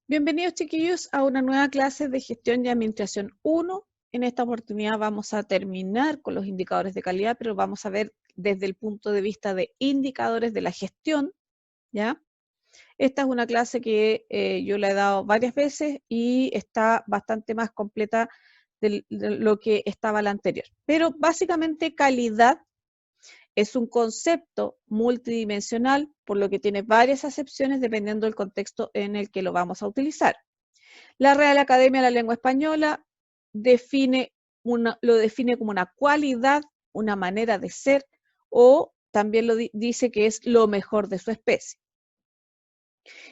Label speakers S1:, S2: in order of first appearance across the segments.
S1: Bienvenidos chiquillos a una nueva clase de gestión y administración 1. En esta oportunidad vamos a terminar con los indicadores de calidad, pero vamos a ver desde el punto de vista de indicadores de la gestión, ¿ya? Esta es una clase que yo la he dado varias veces y está bastante más completa de lo que estaba la anterior. Pero básicamente calidad es un concepto multidimensional, por lo que tiene varias acepciones dependiendo del contexto en el que lo vamos a utilizar. La Real Academia de la Lengua Española lo define como una cualidad, una manera de ser, o también dice que es lo mejor de su especie.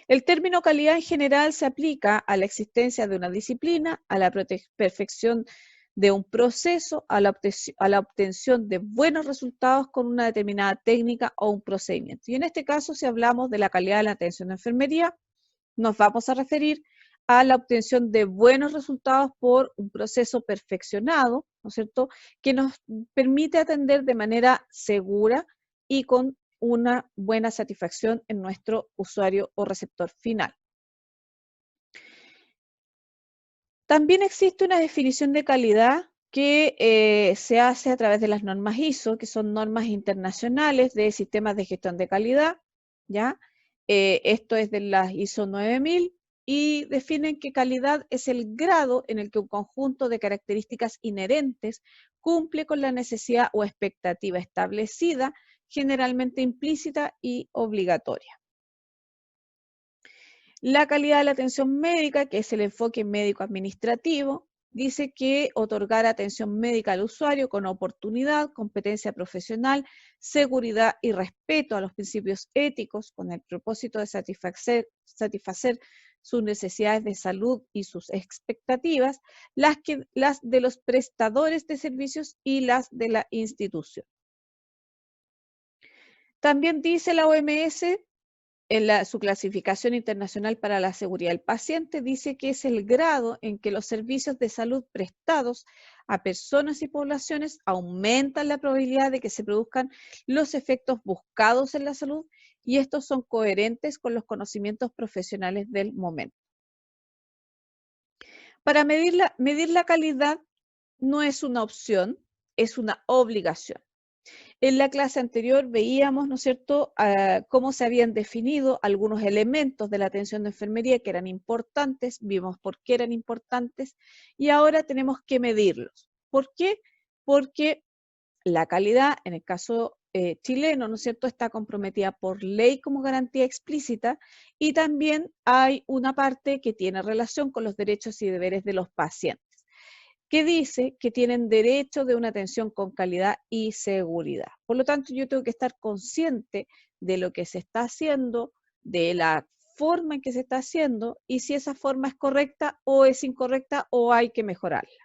S1: El término calidad en general se aplica a la existencia de una disciplina, a la perfección de un proceso, a la obtención de buenos resultados con una determinada técnica o un procedimiento. Y en este caso, si hablamos de la calidad de la atención de enfermería, nos vamos a referir a la obtención de buenos resultados por un proceso perfeccionado, ¿no es cierto?, que nos permite atender de manera segura y con una buena satisfacción en nuestro usuario o receptor final. También existe una definición de calidad que se hace a través de las normas ISO, que son normas internacionales de sistemas de gestión de calidad, ¿ya? Esto es de las ISO 9000 y definen que calidad es el grado en el que un conjunto de características inherentes cumple con la necesidad o expectativa establecida, generalmente implícita y obligatoria. La calidad de la atención médica, que es el enfoque médico-administrativo, dice que otorgar atención médica al usuario con oportunidad, competencia profesional, seguridad y respeto a los principios éticos con el propósito de satisfacer sus necesidades de salud y sus expectativas, las de los prestadores de servicios y las de la institución. También dice la OMS en su clasificación internacional para la seguridad del paciente, dice que es el grado en que los servicios de salud prestados a personas y poblaciones aumentan la probabilidad de que se produzcan los efectos buscados en la salud y estos son coherentes con los conocimientos profesionales del momento. Para medir la calidad no es una opción, es una obligación. En la clase anterior veíamos, ¿no es cierto?, cómo se habían definido algunos elementos de la atención de enfermería que eran importantes, vimos por qué eran importantes y ahora tenemos que medirlos. ¿Por qué? Porque la calidad, en el caso chileno, ¿no es cierto?, está comprometida por ley como garantía explícita y también hay una parte que tiene relación con los derechos y deberes de los pacientes, que dice que tienen derecho de una atención con calidad y seguridad. Por lo tanto, yo tengo que estar consciente de lo que se está haciendo, de la forma en que se está haciendo y si esa forma es correcta o es incorrecta o hay que mejorarla.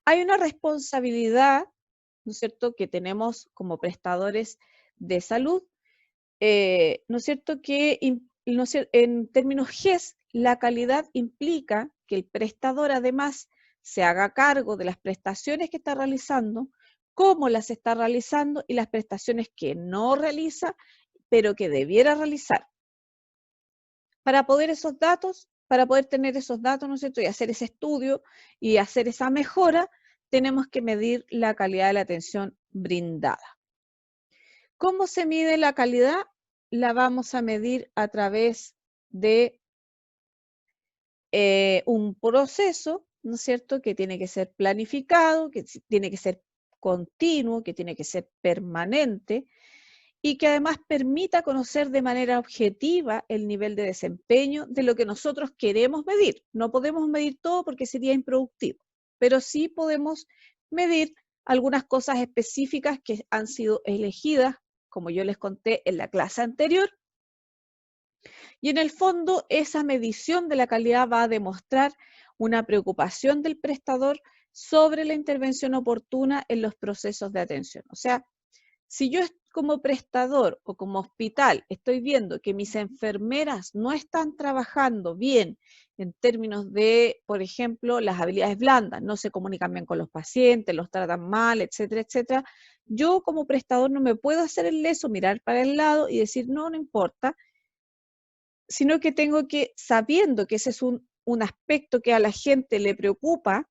S1: Hay una responsabilidad, ¿no es cierto?, que tenemos como prestadores de salud, ¿no es cierto?, que en términos GES, la calidad implica que el prestador además se haga cargo de las prestaciones que está realizando, cómo las está realizando y las prestaciones que no realiza, pero que debiera realizar. Para poder tener esos datos, ¿no es cierto?, y hacer ese estudio y hacer esa mejora, tenemos que medir la calidad de la atención brindada. ¿Cómo se mide la calidad? La vamos a medir a través de un proceso, ¿no es cierto?, que tiene que ser planificado, que tiene que ser continuo, que tiene que ser permanente y que además permita conocer de manera objetiva el nivel de desempeño de lo que nosotros queremos medir. No podemos medir todo porque sería improductivo, pero sí podemos medir algunas cosas específicas que han sido elegidas, como yo les conté en la clase anterior, y en el fondo esa medición de la calidad va a demostrar una preocupación del prestador sobre la intervención oportuna en los procesos de atención. O sea, si yo como prestador o como hospital estoy viendo que mis enfermeras no están trabajando bien en términos de, por ejemplo, las habilidades blandas, no se comunican bien con los pacientes, los tratan mal, etcétera, etcétera, yo como prestador no me puedo hacer el leso, mirar para el lado y decir, no, no importa, sino que tengo que, sabiendo que ese es un aspecto que a la gente le preocupa,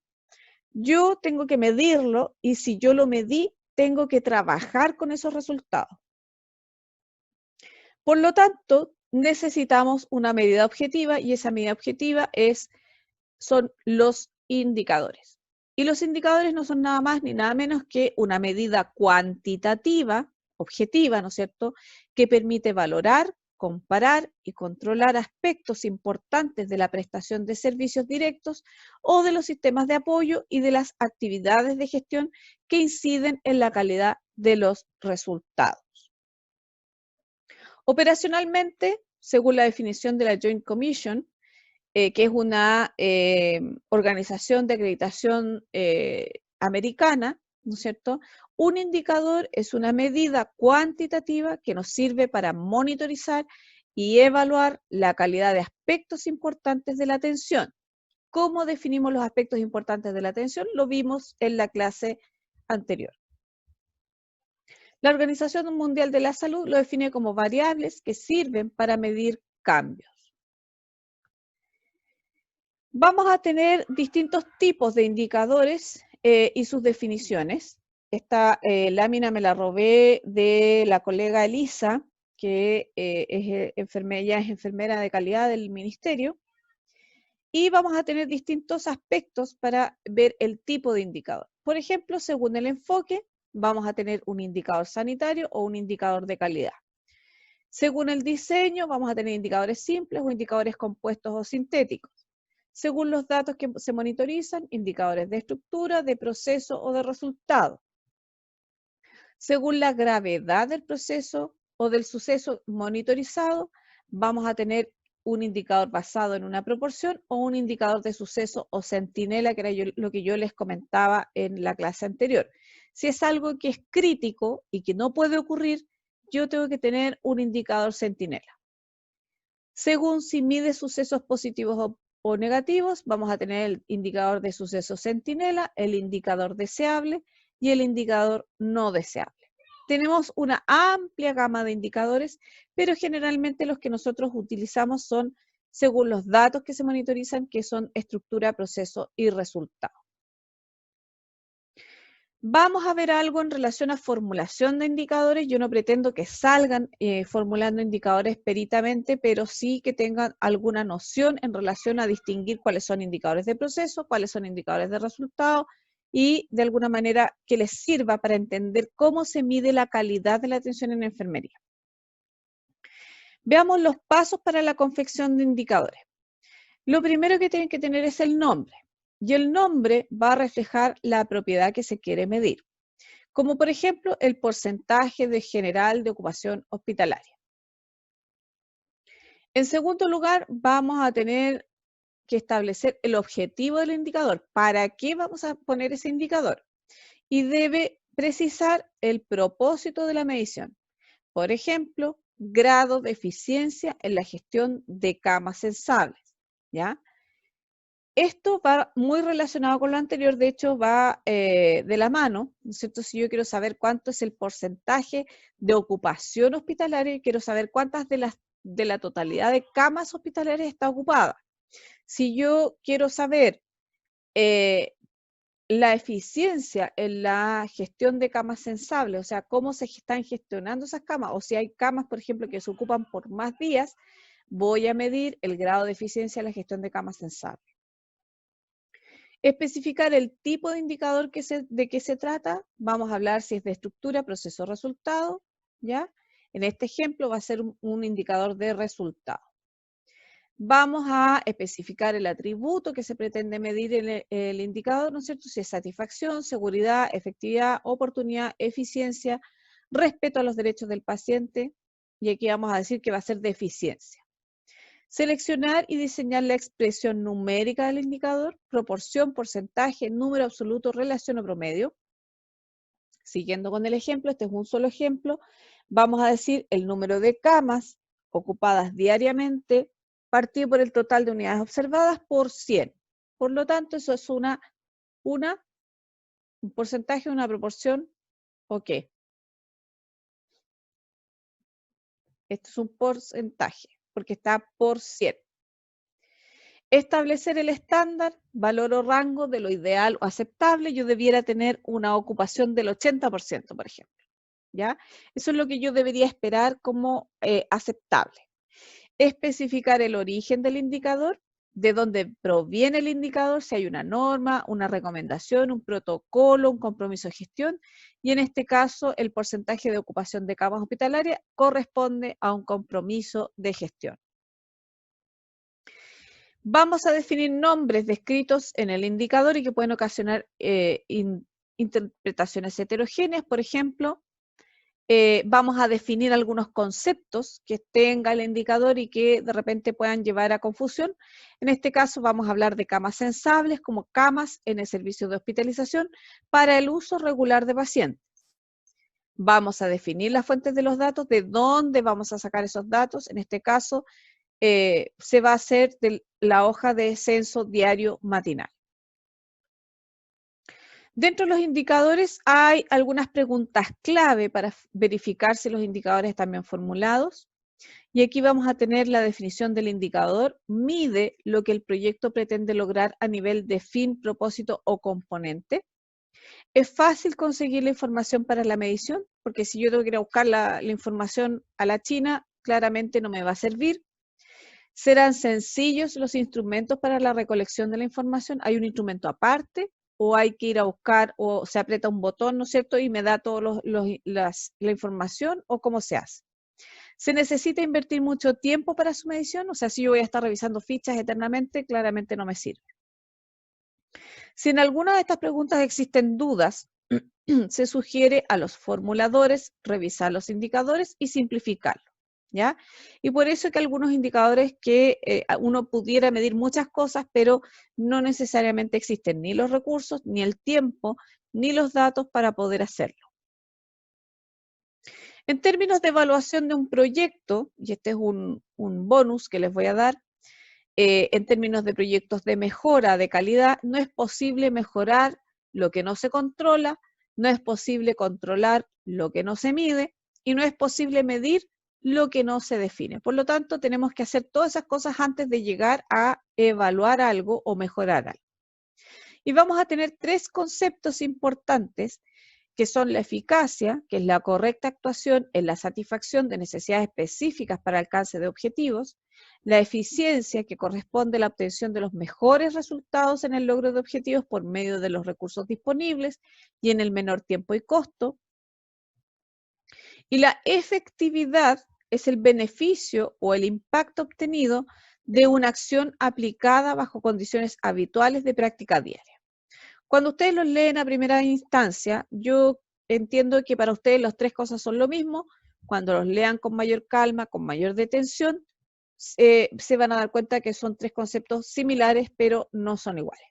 S1: yo tengo que medirlo y si yo lo medí, tengo que trabajar con esos resultados. Por lo tanto, necesitamos una medida objetiva y esa medida objetiva son los indicadores. Y los indicadores no son nada más ni nada menos que una medida cuantitativa, objetiva, ¿no es cierto?, que permite valorar, comparar y controlar aspectos importantes de la prestación de servicios directos o de los sistemas de apoyo y de las actividades de gestión que inciden en la calidad de los resultados. Operacionalmente, según la definición de la Joint Commission, que es una organización de acreditación americana, ¿no es cierto? Un indicador es una medida cuantitativa que nos sirve para monitorizar y evaluar la calidad de aspectos importantes de la atención. ¿Cómo definimos los aspectos importantes de la atención? Lo vimos en la clase anterior. La Organización Mundial de la Salud lo define como variables que sirven para medir cambios. Vamos a tener distintos tipos de indicadores y sus definiciones. Esta lámina me la robé de la colega Elisa, que ella es enfermera de calidad del ministerio. Y vamos a tener distintos aspectos para ver el tipo de indicador. Por ejemplo, según el enfoque, vamos a tener un indicador sanitario o un indicador de calidad. Según el diseño, vamos a tener indicadores simples o indicadores compuestos o sintéticos. Según los datos que se monitorizan, indicadores de estructura, de proceso o de resultado. Según la gravedad del proceso o del suceso monitorizado, vamos a tener un indicador basado en una proporción o un indicador de suceso o centinela, que era lo que yo les comentaba en la clase anterior. Si es algo que es crítico y que no puede ocurrir, yo tengo que tener un indicador centinela. Según si mide sucesos positivos o negativos, vamos a tener el indicador de suceso centinela, el indicador deseable y el indicador no deseable. Tenemos una amplia gama de indicadores, pero generalmente los que nosotros utilizamos son según los datos que se monitorizan, que son estructura, proceso y resultado. Vamos a ver algo en relación a formulación de indicadores. Yo no pretendo que salgan formulando indicadores peritamente, pero sí que tengan alguna noción en relación a distinguir cuáles son indicadores de proceso, cuáles son indicadores de resultado y de alguna manera que les sirva para entender cómo se mide la calidad de la atención en enfermería. Veamos los pasos para la confección de indicadores. Lo primero que tienen que tener es el nombre. Y el nombre va a reflejar la propiedad que se quiere medir, como por ejemplo el porcentaje de general de ocupación hospitalaria. En segundo lugar, vamos a tener que establecer el objetivo del indicador. ¿Para qué vamos a poner ese indicador? Y debe precisar el propósito de la medición. Por ejemplo, grado de eficiencia en la gestión de camas sensibles, ¿ya? Esto va muy relacionado con lo anterior, de hecho va de la mano, ¿no es cierto? Si yo quiero saber cuánto es el porcentaje de ocupación hospitalaria, quiero saber cuántas de la totalidad de camas hospitalarias está ocupada. Si yo quiero saber la eficiencia en la gestión de camas sensibles, o sea, cómo se están gestionando esas camas, o si hay camas, por ejemplo, que se ocupan por más días, voy a medir el grado de eficiencia en la gestión de camas sensibles. Especificar el tipo de indicador de qué se trata. Vamos a hablar si es de estructura, proceso, resultado, ¿ya? En este ejemplo va a ser un indicador de resultado. Vamos a especificar el atributo que se pretende medir en el indicador, ¿no es cierto? Si es satisfacción, seguridad, efectividad, oportunidad, eficiencia, respeto a los derechos del paciente, y aquí vamos a decir que va a ser de eficiencia. Seleccionar y diseñar la expresión numérica del indicador, proporción, porcentaje, número absoluto, relación o promedio. Siguiendo con el ejemplo, este es un solo ejemplo, vamos a decir el número de camas ocupadas diariamente partido por el total de unidades observadas por 100. Por lo tanto, eso es un porcentaje, una proporción, ¿o qué? Esto es un porcentaje. porque está por 100. Establecer el estándar, valor o rango de lo ideal o aceptable. Yo debiera tener una ocupación del 80%, por ejemplo. ¿Ya? Eso es lo que yo debería esperar como aceptable. Especificar el origen del indicador, de dónde proviene el indicador, si hay una norma, una recomendación, un protocolo, un compromiso de gestión, y en este caso el porcentaje de ocupación de camas hospitalarias corresponde a un compromiso de gestión. Vamos a definir nombres descritos en el indicador y que pueden ocasionar interpretaciones heterogéneas. Por ejemplo, vamos a definir algunos conceptos que tenga el indicador y que de repente puedan llevar a confusión. En este caso vamos a hablar de camas sensables como camas en el servicio de hospitalización para el uso regular de pacientes. Vamos a definir las fuentes de los datos, de dónde vamos a sacar esos datos. En este caso se va a hacer de la hoja de censo diario matinal. Dentro de los indicadores hay algunas preguntas clave para verificar si los indicadores están bien formulados. Y aquí vamos a tener la definición del indicador. Mide lo que el proyecto pretende lograr a nivel de fin, propósito o componente. ¿Es fácil conseguir la información para la medición? Porque si yo tengo que ir a buscar la información a la China, claramente no me va a servir. ¿Serán sencillos los instrumentos para la recolección de la información? ¿Hay un instrumento aparte? ¿O hay que ir a buscar o se aprieta un botón, ¿no es cierto? Y me da toda la información, ¿o cómo se hace? ¿Se necesita invertir mucho tiempo para su medición? O sea, si yo voy a estar revisando fichas eternamente, claramente no me sirve. Si en alguna de estas preguntas existen dudas, se sugiere a los formuladores revisar los indicadores y simplificarlo. ¿Ya? Y por eso que algunos indicadores que uno pudiera medir muchas cosas, pero no necesariamente existen ni los recursos, ni el tiempo, ni los datos para poder hacerlo. En términos de evaluación de un proyecto, y este es un bonus que les voy a dar, en términos de proyectos de mejora de calidad, no es posible mejorar lo que no se controla, no es posible controlar lo que no se mide y no es posible medir lo que no se define. Por lo tanto, tenemos que hacer todas esas cosas antes de llegar a evaluar algo o mejorar algo. Y vamos a tener tres conceptos importantes que son la eficacia, que es la correcta actuación en la satisfacción de necesidades específicas para alcance de objetivos, la eficiencia, que corresponde a la obtención de los mejores resultados en el logro de objetivos por medio de los recursos disponibles y en el menor tiempo y costo, y la efectividad es el beneficio o el impacto obtenido de una acción aplicada bajo condiciones habituales de práctica diaria. Cuando ustedes los leen a primera instancia, yo entiendo que para ustedes las tres cosas son lo mismo. Cuando los lean con mayor calma, con mayor detención, se van a dar cuenta que son tres conceptos similares, pero no son iguales.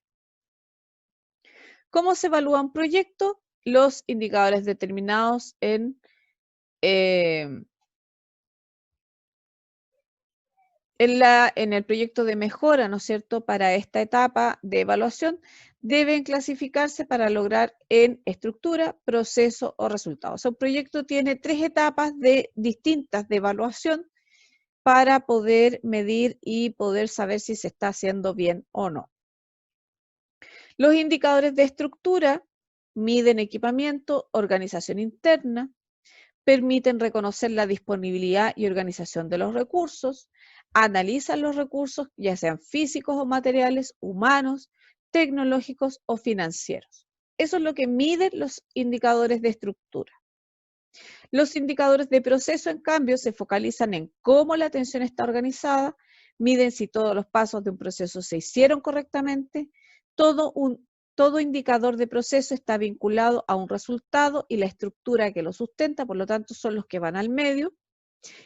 S1: ¿Cómo se evalúa un proyecto? Los indicadores determinados en el proyecto de mejora, ¿no es cierto?, para esta etapa de evaluación, deben clasificarse para lograr en estructura, proceso o resultado. O sea, un proyecto tiene tres etapas distintas de evaluación para poder medir y poder saber si se está haciendo bien o no. Los indicadores de estructura miden equipamiento, organización interna, permiten reconocer la disponibilidad y organización de los recursos, analizan los recursos, ya sean físicos o materiales, humanos, tecnológicos o financieros. Eso es lo que miden los indicadores de estructura. Los indicadores de proceso, en cambio, se focalizan en cómo la atención está organizada, miden si todos los pasos de un proceso se hicieron correctamente. Todo indicador de proceso está vinculado a un resultado y la estructura que lo sustenta, por lo tanto, son los que van al medio.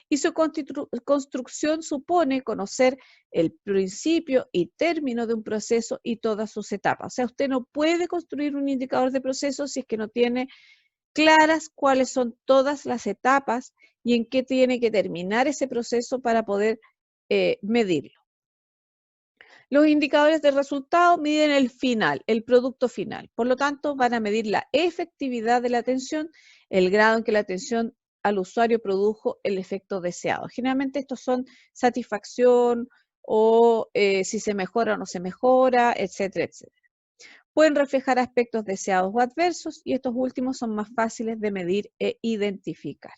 S1: Y su construcción supone conocer el principio y término de un proceso y todas sus etapas. O sea, usted no puede construir un indicador de proceso si es que no tiene claras cuáles son todas las etapas y en qué tiene que terminar ese proceso para poder medirlo. Los indicadores de resultado miden el final, el producto final. Por lo tanto, van a medir la efectividad de la atención, el grado en que la atención al usuario produjo el efecto deseado. Generalmente estos son satisfacción o si se mejora o no se mejora, etcétera, etcétera. Pueden reflejar aspectos deseados o adversos y estos últimos son más fáciles de medir e identificar.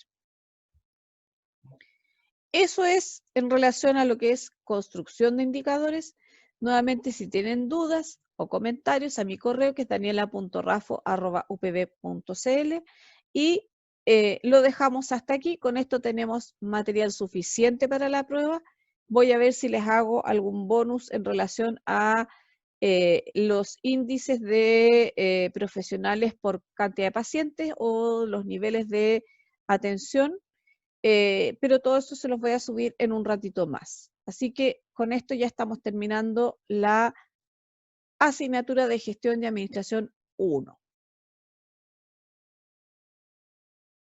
S1: Eso es en relación a lo que es construcción de indicadores. Nuevamente, si tienen dudas o comentarios, a mi correo que es daniela.rafo@upb.cl y lo dejamos hasta aquí. Con esto tenemos material suficiente para la prueba. Voy a ver si les hago algún bonus en relación a los índices de profesionales por cantidad de pacientes o los niveles de atención. Pero todo eso se los voy a subir en un ratito más. Así que con esto ya estamos terminando la asignatura de gestión y administración 1.